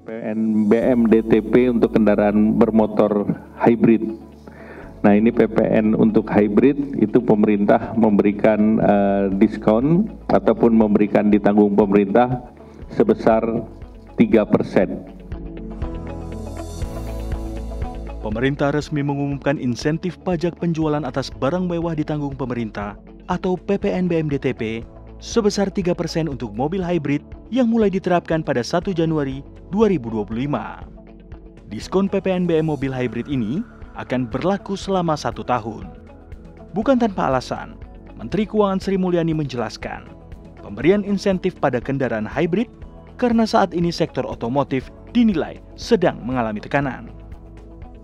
PPN DTP untuk kendaraan bermotor hybrid. Nah, ini PPN untuk hybrid itu pemerintah memberikan diskon ataupun memberikan ditanggung pemerintah sebesar 3%. Pemerintah resmi mengumumkan insentif pajak penjualan atas barang mewah ditanggung pemerintah atau PPN BM-DTP sebesar 3% untuk mobil hybrid yang mulai diterapkan pada 1 Januari 2025. Diskon PPN BM mobil hybrid ini akan berlaku selama 1 tahun. Bukan tanpa alasan, Menteri Keuangan Sri Mulyani menjelaskan, pemberian insentif pada kendaraan hybrid karena saat ini sektor otomotif dinilai sedang mengalami tekanan.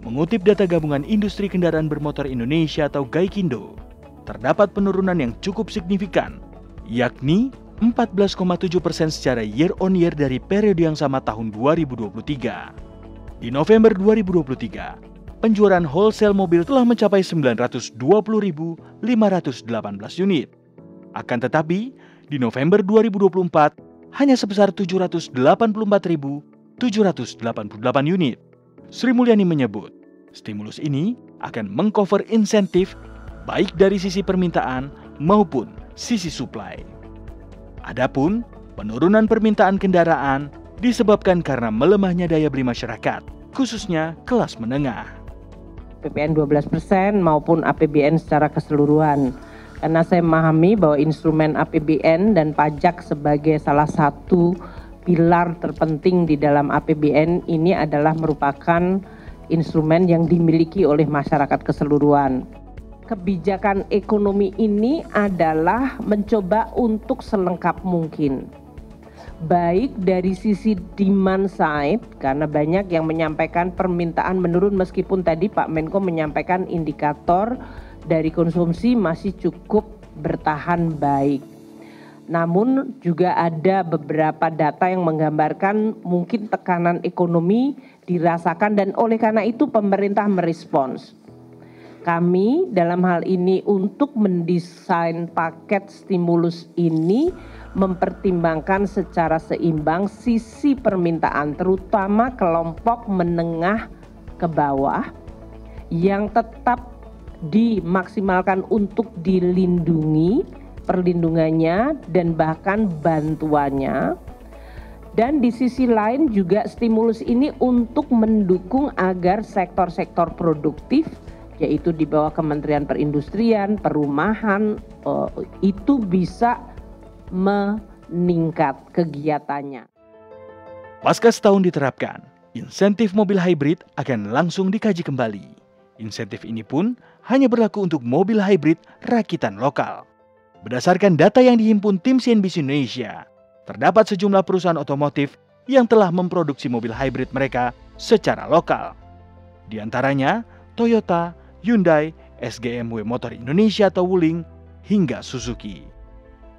Mengutip data Gabungan Industri Kendaraan Bermotor Indonesia atau GAIKINDO, terdapat penurunan yang cukup signifikan, yakni 14,7% secara year on year dari periode yang sama tahun 2023. Di November 2023, penjualan wholesale mobil telah mencapai 920.518 unit. Akan tetapi, di November 2024 hanya sebesar 784.788 unit. Sri Mulyani menyebut, stimulus ini akan mengcover insentif baik dari sisi permintaan maupun sisi supply. Adapun penurunan permintaan kendaraan disebabkan karena melemahnya daya beli masyarakat, khususnya kelas menengah. PPN 12% maupun APBN secara keseluruhan. Karena saya memahami bahwa instrumen APBN dan pajak sebagai salah satu pilar terpenting di dalam APBN ini adalah merupakan instrumen yang dimiliki oleh masyarakat keseluruhan. Kebijakan ekonomi ini adalah mencoba untuk selengkap mungkin. Baik dari sisi demand side, karena banyak yang menyampaikan permintaan menurun meskipun tadi Pak Menko menyampaikan indikator dari konsumsi masih cukup bertahan baik. Namun juga ada beberapa data yang menggambarkan mungkin tekanan ekonomi dirasakan dan oleh karena itu pemerintah merespons. Kami dalam hal ini untuk mendesain paket stimulus ini mempertimbangkan secara seimbang sisi permintaan terutama kelompok menengah ke bawah yang tetap dimaksimalkan untuk dilindungi perlindungannya dan bahkan bantuannya. Dan di sisi lain juga stimulus ini untuk mendukung agar sektor-sektor produktif yaitu di bawah Kementerian Perindustrian, Perumahan itu bisa meningkat kegiatannya. Pasca setahun diterapkan, insentif mobil hybrid akan langsung dikaji kembali. Insentif ini pun hanya berlaku untuk mobil hybrid rakitan lokal. Berdasarkan data yang dihimpun tim CNBC Indonesia, terdapat sejumlah perusahaan otomotif yang telah memproduksi mobil hybrid mereka secara lokal. Di antaranya Toyota, Hyundai, SGMW Motor Indonesia atau Wuling, hingga Suzuki.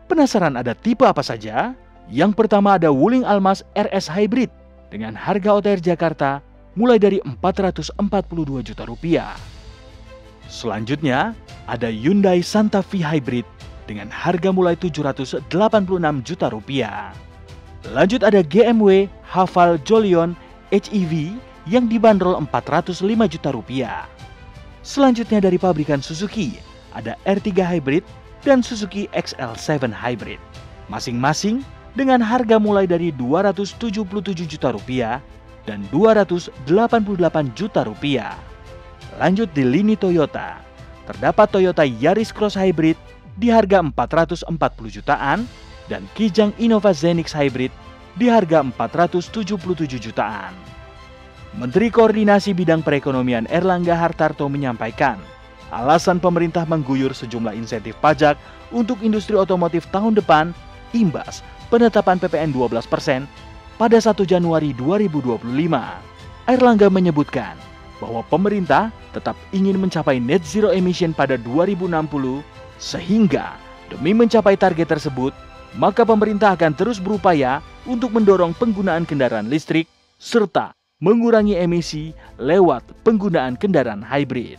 Penasaran ada tipe apa saja? Yang pertama ada Wuling Almas RS Hybrid dengan harga OTR Jakarta mulai dari Rp442 juta. Selanjutnya ada Hyundai Santa Fe Hybrid dengan harga mulai Rp786 juta. Lanjut ada GMW Haval Jolion HEV yang dibanderol Rp405 juta. Selanjutnya dari pabrikan Suzuki ada R3 Hybrid dan Suzuki XL7 Hybrid. Masing-masing dengan harga mulai dari Rp277 juta dan Rp288 juta. Lanjut di lini Toyota, terdapat Toyota Yaris Cross Hybrid di harga Rp440 jutaan dan Kijang Innova Zenix Hybrid di harga Rp477 jutaan. Menteri Koordinasi Bidang Perekonomian Erlangga Hartarto menyampaikan, alasan pemerintah mengguyur sejumlah insentif pajak untuk industri otomotif tahun depan imbas penetapan PPN 12% pada 1 Januari 2025. Erlangga menyebutkan bahwa pemerintah tetap ingin mencapai net zero emission pada 2060, sehingga demi mencapai target tersebut, maka pemerintah akan terus berupaya untuk mendorong penggunaan kendaraan listrik serta mengurangi emisi lewat penggunaan kendaraan hybrid.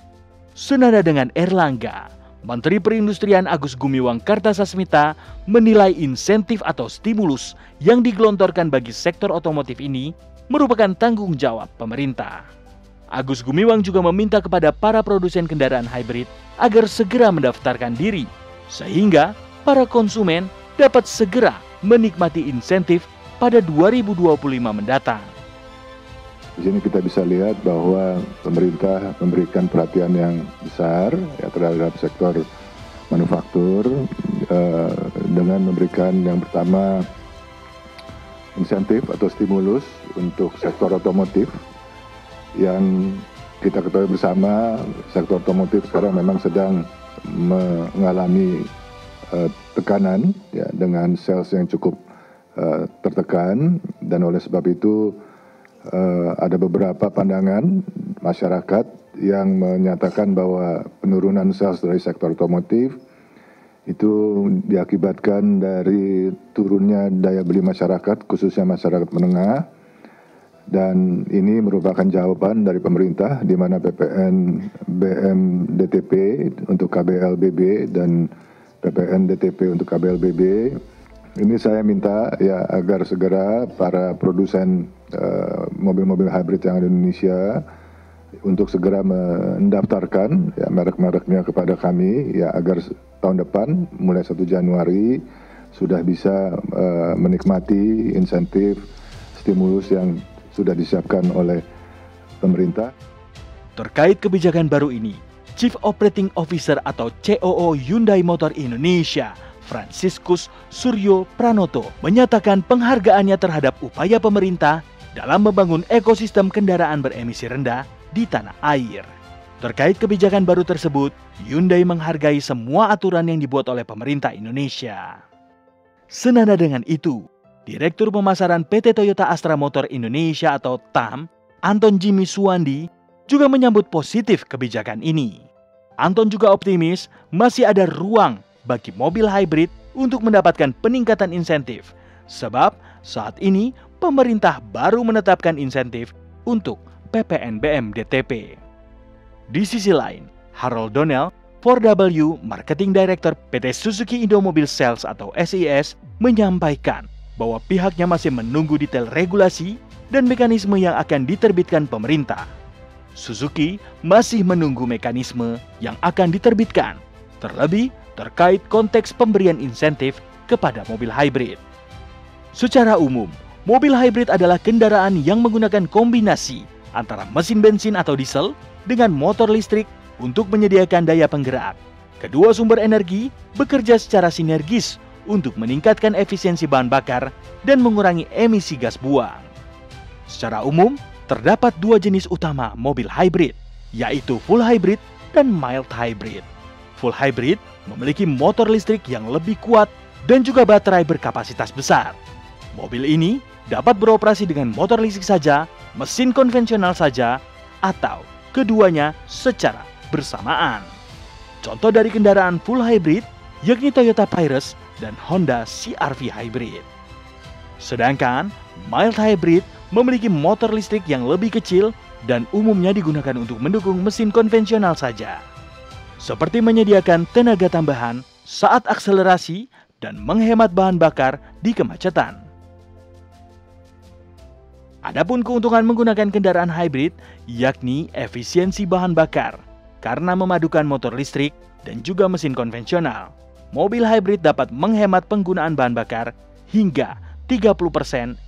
Senada dengan Erlangga, Menteri Perindustrian Agus Gumiwang Kartasasmita menilai insentif atau stimulus yang digelontorkan bagi sektor otomotif ini merupakan tanggung jawab pemerintah. Agus Gumiwang juga meminta kepada para produsen kendaraan hybrid agar segera mendaftarkan diri, sehingga para konsumen dapat segera menikmati insentif pada 2025 mendatang. Di sini kita bisa lihat bahwa pemerintah memberikan perhatian yang besar ya, terhadap sektor manufaktur dengan memberikan yang pertama insentif atau stimulus untuk sektor otomotif yang kita ketahui bersama sektor otomotif sekarang memang sedang mengalami tekanan ya, dengan sales yang cukup tertekan, dan oleh sebab itu ada beberapa pandangan masyarakat yang menyatakan bahwa penurunan sales dari sektor otomotif itu diakibatkan dari turunnya daya beli masyarakat, khususnya masyarakat menengah, dan ini merupakan jawaban dari pemerintah di mana PPN BM-DTP untuk KBLBB dan PPN DTP untuk KBLBB. Ini saya minta ya agar segera para produsen mobil-mobil hybrid yang ada di Indonesia untuk segera mendaftarkan ya, merek-mereknya kepada kami ya, agar tahun depan mulai 1 Januari sudah bisa menikmati insentif stimulus yang sudah disiapkan oleh pemerintah. Terkait kebijakan baru ini, Chief Operating Officer atau COO Hyundai Motor Indonesia, Franciscus Suryo Pranoto, menyatakan penghargaannya terhadap upaya pemerintah dalam membangun ekosistem kendaraan beremisi rendah di tanah air. Terkait kebijakan baru tersebut, Hyundai menghargai semua aturan yang dibuat oleh pemerintah Indonesia. Senada dengan itu, Direktur Pemasaran PT Toyota Astra Motor Indonesia atau TAM, Anton Jimmy Suwandi, juga menyambut positif kebijakan ini. Anton juga optimis masih ada ruang bagi mobil hybrid untuk mendapatkan peningkatan insentif, sebab saat ini pemerintah baru menetapkan insentif untuk PPN BM-DTP. Di sisi lain, Harold Donnell, 4W Marketing Director PT Suzuki Indomobil Sales atau SIS, menyampaikan bahwa pihaknya masih menunggu detail regulasi dan mekanisme yang akan diterbitkan pemerintah. Suzuki masih menunggu mekanisme yang akan diterbitkan, terlebih terkait konteks pemberian insentif kepada mobil hybrid. Secara umum, mobil hybrid adalah kendaraan yang menggunakan kombinasi antara mesin bensin atau diesel dengan motor listrik untuk menyediakan daya penggerak. Kedua sumber energi bekerja secara sinergis untuk meningkatkan efisiensi bahan bakar dan mengurangi emisi gas buang. Secara umum, terdapat 2 jenis utama mobil hybrid, yaitu full hybrid dan mild hybrid. Full hybrid memiliki motor listrik yang lebih kuat dan juga baterai berkapasitas besar. Mobil ini dapat beroperasi dengan motor listrik saja, mesin konvensional saja, atau keduanya secara bersamaan. Contoh dari kendaraan full hybrid yakni Toyota Prius dan Honda CR-V Hybrid. Sedangkan mild hybrid memiliki motor listrik yang lebih kecil dan umumnya digunakan untuk mendukung mesin konvensional saja, seperti menyediakan tenaga tambahan saat akselerasi dan menghemat bahan bakar di kemacetan. Adapun keuntungan menggunakan kendaraan hybrid yakni efisiensi bahan bakar karena memadukan motor listrik dan juga mesin konvensional. Mobil hybrid dapat menghemat penggunaan bahan bakar hingga 30%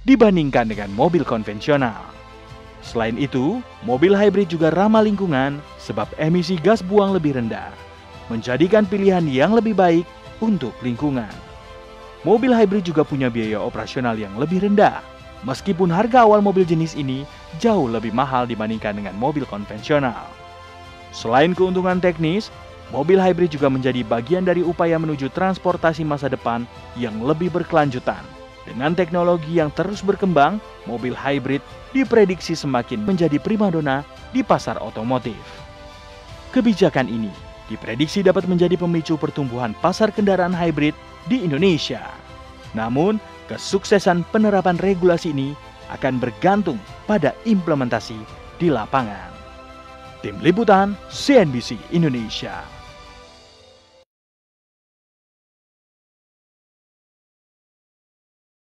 dibandingkan dengan mobil konvensional. Selain itu, mobil hybrid juga ramah lingkungan sebab emisi gas buang lebih rendah, menjadikan pilihan yang lebih baik untuk lingkungan. Mobil hybrid juga punya biaya operasional yang lebih rendah, meskipun harga awal mobil jenis ini jauh lebih mahal dibandingkan dengan mobil konvensional. Selain keuntungan teknis, mobil hybrid juga menjadi bagian dari upaya menuju transportasi masa depan yang lebih berkelanjutan. Dengan teknologi yang terus berkembang, mobil hybrid diprediksi semakin menjadi primadona di pasar otomotif. Kebijakan ini diprediksi dapat menjadi pemicu pertumbuhan pasar kendaraan hybrid di Indonesia. Namun, kesuksesan penerapan regulasi ini akan bergantung pada implementasi di lapangan. Tim Liputan CNBC Indonesia.